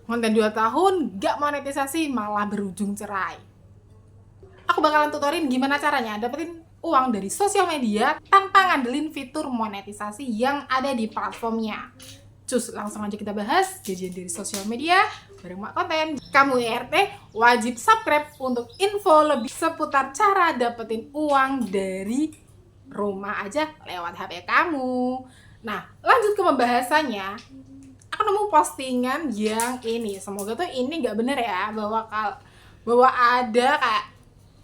konten 2 tahun gak monetisasi malah berujung cerai. Aku bakalan tutorin gimana caranya dapetin uang dari sosial media tanpa ngandelin fitur monetisasi yang ada di platformnya. Cus, langsung aja kita bahas gajian dari sosial media bareng Mak Konten. Kamu ERT wajib subscribe untuk info lebih seputar cara dapetin uang dari rumah aja lewat HP kamu. Nah, lanjut ke pembahasannya. Aku nemu postingan yang ini, semoga tuh ini nggak bener ya, bahwa ada kayak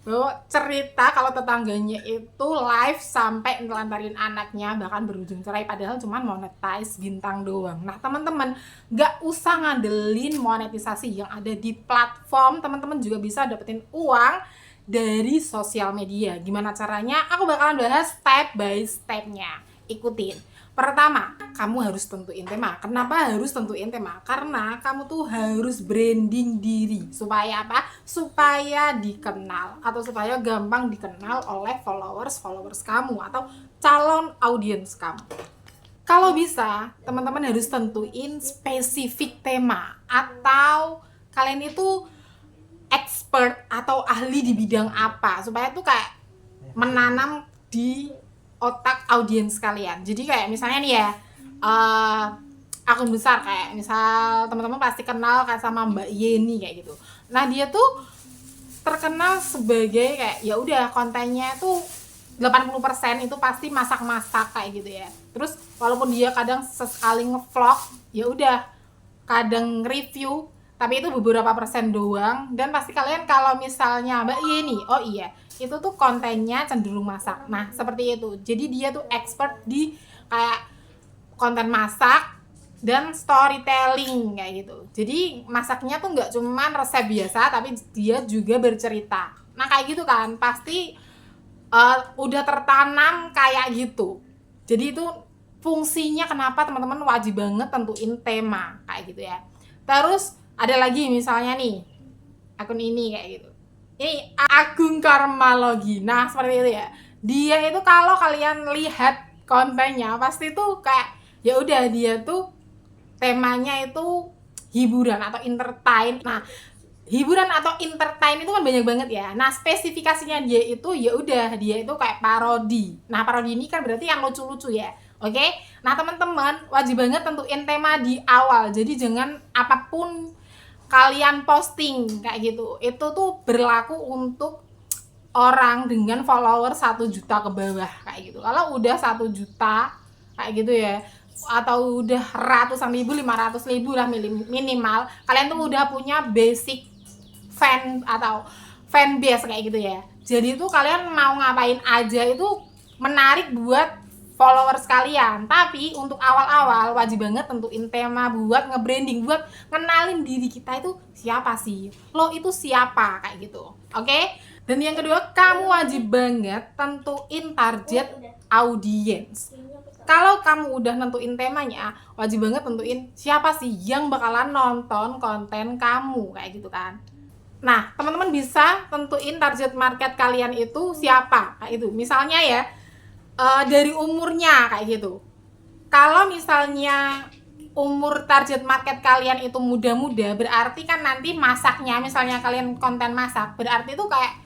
bahwa cerita kalau tetangganya itu live sampai nelantarin anaknya bahkan berujung cerai, padahal cuma monetize bintang doang. Nah teman-teman, nggak usah ngandelin monetisasi yang ada di platform, teman-teman juga bisa dapetin uang dari sosial media. Gimana caranya? Aku bakalan bahas step by stepnya, ikutin. Pertama, kamu harus tentuin tema. Kenapa harus tentuin tema? Karena kamu tuh harus branding diri. Supaya apa? Supaya dikenal atau supaya gampang dikenal oleh followers kamu atau calon audiens kamu. Kalau bisa, teman-teman harus tentuin spesifik tema atau kalian itu expert atau ahli di bidang apa supaya tuh kayak menanam di otak audiens kalian. Jadi kayak misalnya nih ya, akun besar kayak misal teman-teman pasti kenal kan sama Mbak Yeni kayak gitu. Nah dia tuh terkenal sebagai kayak ya udah kontennya tuh 80% itu pasti masak-masak kayak gitu ya. Terus walaupun dia kadang sesekali ngevlog, ya udah kadang review, tapi itu beberapa persen doang. Dan pasti kalian kalau misalnya Mbak Yeni, oh iya, itu tuh kontennya cenderung masak. Nah seperti itu, jadi dia tuh expert di kayak konten masak dan storytelling kayak gitu. Jadi masaknya tuh nggak cuman resep biasa, tapi dia juga bercerita. Nah kayak gitu kan pasti udah tertanam kayak gitu. Jadi itu fungsinya kenapa teman-teman wajib banget tentuin tema kayak gitu ya. Terus ada lagi misalnya nih akun ini kayak gitu. Ini Agung Karmalogi. Nah seperti itu ya. Dia itu kalau kalian lihat kontennya pasti tuh kayak ya udah dia tuh temanya itu hiburan atau entertain. Nah hiburan atau entertain itu kan banyak banget ya. Nah spesifikasinya dia itu ya udah dia itu kayak parodi. Nah parodi ini kan berarti yang lucu-lucu ya. Oke. Nah teman-teman wajib banget tentuin tema di awal. Jadi jangan apapun kalian posting kayak gitu. Itu tuh berlaku untuk orang dengan follower 1 juta ke bawah kayak gitu. Kalau udah 1 juta kayak gitu ya, atau udah ratusan ribu, 500 ribu lah minimal, kalian tuh udah punya basic fan atau fan base kayak gitu ya. Jadi tuh kalian mau ngapain aja itu menarik buat followers kalian. Tapi untuk awal-awal wajib banget tentuin tema buat nge-branding, buat kenalin diri kita itu siapa sih, lo itu siapa kayak gitu. Oke. Dan yang kedua, kamu wajib banget tentuin target audiens. Kalau kamu udah nentuin temanya, wajib banget tentuin siapa sih yang bakalan nonton konten kamu kayak gitu kan. Nah, teman-teman bisa tentuin target market kalian itu siapa kayak itu. Misalnya ya dari umurnya kayak gitu. Kalau misalnya umur target market kalian itu muda-muda, berarti kan nanti masaknya, misalnya kalian konten masak, berarti itu kayak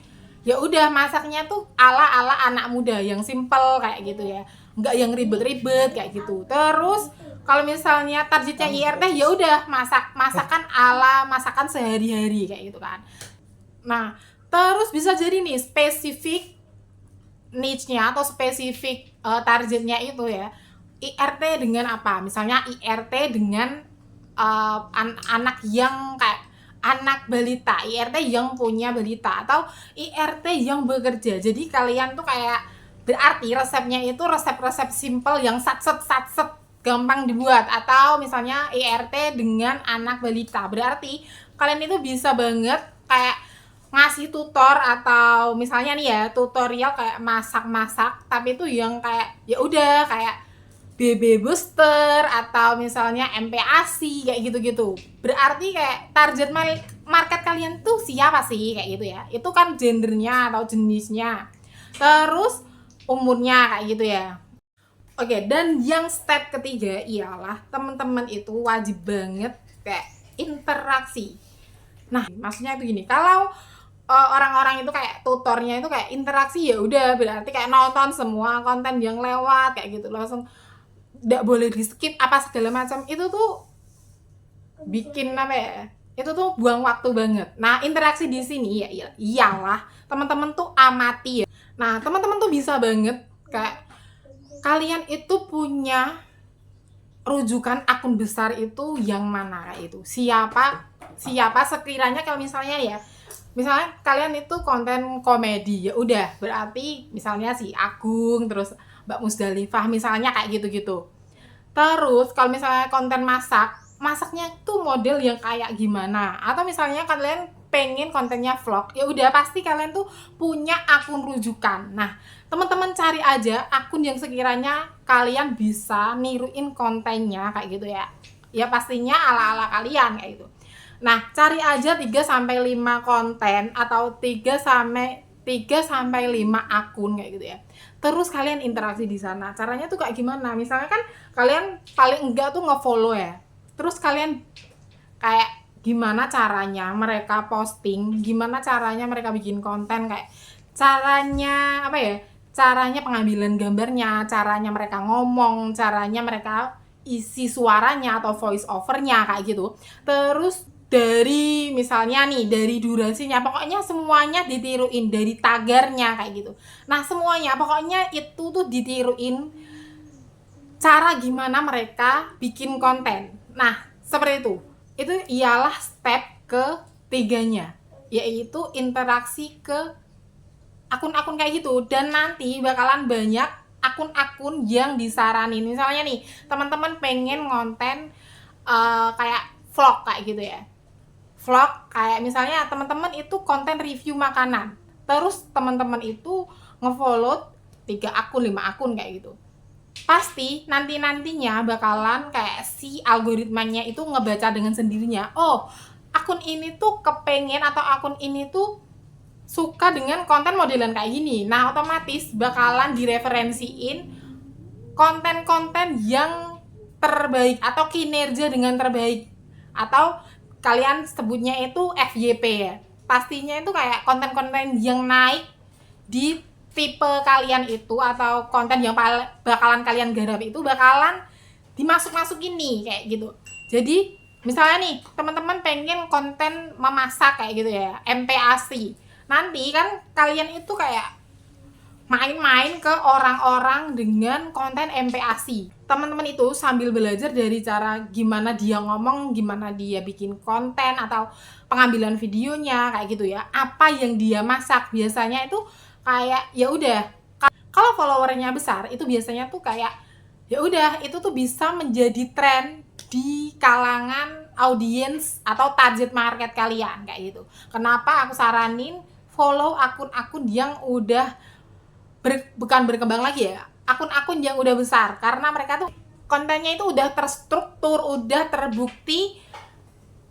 ya udah masaknya tuh ala-ala anak muda yang simple kayak gitu ya, nggak yang ribet-ribet kayak gitu. Terus kalau misalnya targetnya IRT ya udah masakan ala masakan sehari-hari kayak gitu kan. Nah terus bisa jadi nih spesifik niche-nya atau spesifik targetnya itu ya, IRT dengan apa, misalnya IRT dengan anak yang kayak anak balita, IRT yang punya balita, atau IRT yang bekerja. Jadi kalian tuh kayak berarti resepnya itu resep-resep simple yang satset gampang dibuat. Atau misalnya IRT dengan anak balita, berarti kalian itu bisa banget kayak ngasih tutor atau misalnya nih ya tutorial kayak masak-masak, tapi itu yang kayak ya udah kayak BB booster atau misalnya MPASI kayak gitu-gitu. Berarti kayak target market kalian tuh siapa sih kayak gitu ya. Itu kan gendernya atau jenisnya. Terus umurnya kayak gitu ya. Oke, dan yang step ketiga ialah teman-teman itu wajib banget kayak interaksi. Nah, maksudnya itu gini, kalau orang-orang itu kayak tutornya itu kayak interaksi, ya udah berarti kayak nonton semua konten yang lewat kayak gitu, langsung nggak boleh di skip apa segala macam. Itu tuh bikin apa ya, itu tuh buang waktu banget. Nah, interaksi di sini ya iyalah teman-teman tuh amati ya. Nah, teman-teman tuh bisa banget kayak kalian itu punya rujukan akun besar itu yang mana, kayak itu siapa sekiranya. Kalau misalnya ya, misalnya kalian itu konten komedi, ya udah berarti misalnya si Agung, terus Mbak Musdalifah misalnya, kayak gitu-gitu. Terus kalau misalnya konten masaknya tuh model yang kayak gimana, atau misalnya kalian pengen kontennya vlog, ya udah pasti kalian tuh punya akun rujukan. Nah, teman-teman cari aja akun yang sekiranya kalian bisa niruin kontennya kayak gitu ya. Ya pastinya ala-ala kalian kayak gitu. Nah, cari aja 3 sampai 5 konten atau 3 sampai 5 akun kayak gitu ya. Terus kalian interaksi di sana. Caranya tuh kayak gimana? Misalnya kan kalian paling enggak tuh nge-follow ya. Terus kalian kayak gimana caranya mereka posting, gimana caranya mereka bikin konten, kayak caranya apa ya? Caranya pengambilan gambarnya, caranya mereka ngomong, caranya mereka isi suaranya atau voice overnya kayak gitu. Terus dari misalnya nih, dari durasinya, pokoknya semuanya ditiruin, dari tagarnya kayak gitu. Nah, semuanya pokoknya itu tuh ditiruin cara gimana mereka bikin konten. Nah, seperti itu. Itu ialah step ketiganya, yaitu interaksi ke akun-akun kayak gitu. Dan nanti bakalan banyak akun-akun yang disaranin. Misalnya nih, teman-teman pengen konten kayak vlog kayak gitu ya. Vlog kayak misalnya teman-teman itu konten review makanan. Terus teman-teman itu ngefollow 3 akun, 5 akun kayak gitu. Pasti nanti-nantinya bakalan kayak si algoritmanya itu ngebaca dengan sendirinya. Oh, akun ini tuh kepengen atau akun ini tuh suka dengan konten modelan kayak gini. Nah, otomatis bakalan direferensiin konten-konten yang terbaik atau kinerja dengan terbaik. Atau kalian sebutnya itu FYP ya. Pastinya itu kayak konten-konten yang naik di tipe kalian itu, atau konten yang bakalan kalian garap itu bakalan dimasuk-masukin nih kayak gitu. Jadi misalnya nih teman-teman pengen konten memasak kayak gitu ya, MPASI. Nanti kan kalian itu kayak main-main ke orang-orang dengan konten MPASI. Teman-teman itu sambil belajar dari cara gimana dia ngomong, gimana dia bikin konten atau pengambilan videonya kayak gitu ya. Apa yang dia masak biasanya itu kayak ya udah, kalau followernya besar itu biasanya tuh kayak ya udah, itu tuh bisa menjadi tren di kalangan audiens atau target market kalian kayak gitu. Kenapa aku saranin follow akun-akun yang udah bukan berkembang lagi ya, akun-akun yang udah besar, karena mereka tuh kontennya itu udah terstruktur, udah terbukti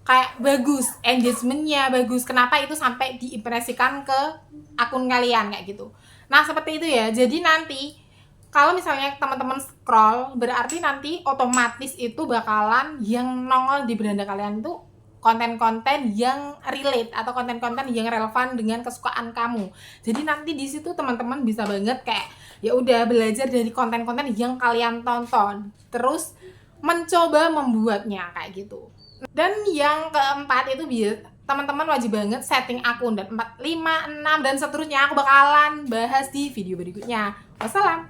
kayak bagus, engagementnya bagus. Kenapa itu sampai diimpresikan ke akun kalian kayak gitu. Nah, seperti itu ya. Jadi nanti kalau misalnya teman-teman scroll, berarti nanti otomatis itu bakalan yang nongol di beranda kalian itu konten-konten yang relate atau konten-konten yang relevan dengan kesukaan kamu. Jadi nanti di situ teman-teman bisa banget kayak ya udah belajar dari konten-konten yang kalian tonton, terus mencoba membuatnya kayak gitu. Dan yang keempat itu teman-teman wajib banget setting akun. Dan 4, 5, 6 dan seterusnya aku bakalan bahas di video berikutnya. Wassalam.